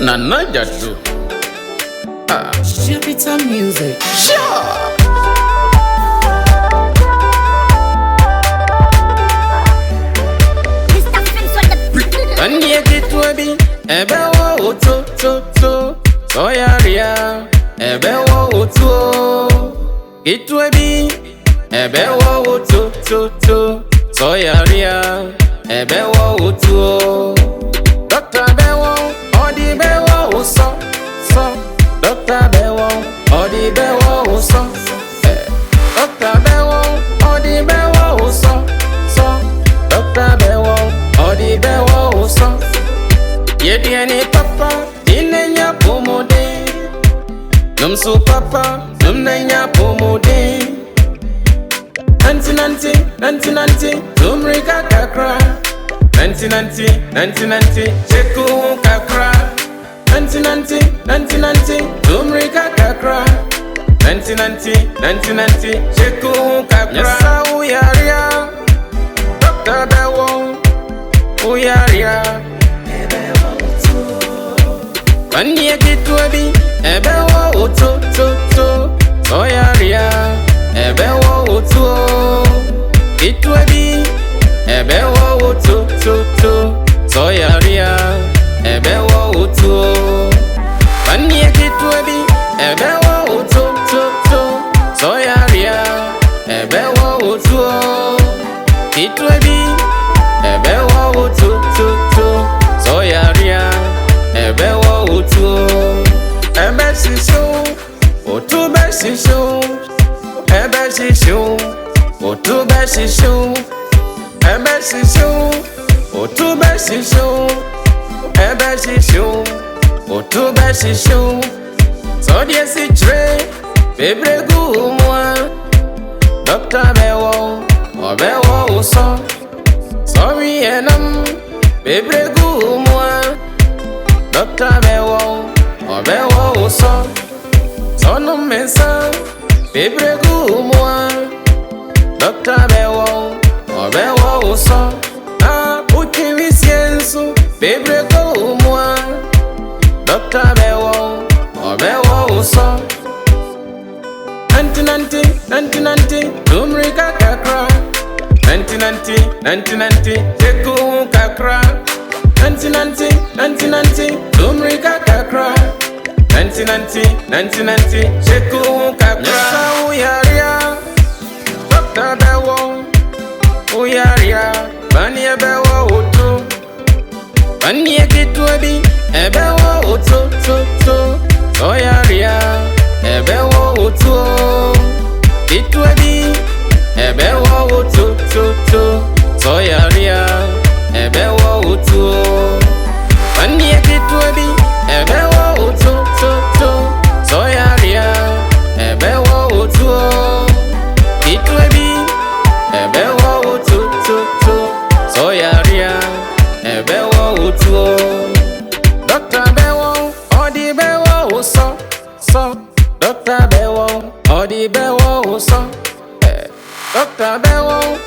Nana Jato. Jato music. Sure. And you get to be ebe wo to so ya ria ebe wo to get to be ebe wo to so ya ria ebe wo to Doctor Bewo odi bewo so Doctor Bewo odi bewo so Doctor Bewo odi bewo so Doctor Bewo odi bewo so Yediani papa inenya pomode Numsu papa numnenya pomode Nanti tumrika kakra Nanti cheku kakra Nanti tumrika kakra Nanti cheku kakra Nyasa uyaria Dr. Bewo uyaria Kanye kitwebi ebe wo to so yaria ebe wo to kitwebi ebe wo to so yaria ebe wo to Kanye kitwebi ebe wo to so yaria ebe wo to kitwebi ebe wo to so yaria ebe wo to ebe shishu otu be shishu ebe shishu otu be shishu ebe shishu otu be shishu ebe shishu otu be shishu so die si tre bebre gu moi Doctor Bewo obewo so sorry enam bebre gu moi Doctor Bewo obewo so sono mensa bebre gu moi Doctor Bewo obewo so na uti visiensu bebre gu moi Doctor Bewo obewo so Nanti tumrika kakra Nanti cheku kakra Nanti tumrika kakra Nanti cheku kakra Nyasa uyaria Doctor Bewo uyaria Banye bewo utu Banye kitwebi ebe wo utu so yaria ebe wo utu kitwebi ebe wo utu so yaria ebe wo utu Banye kitwebi ebe wo utu so yaria ebe wo utu kitwebi ebe wo utu so yaria ebe wo utu Doctor Bewo odi bewo so Doctor Bewo odi bewo so Doctor Bewo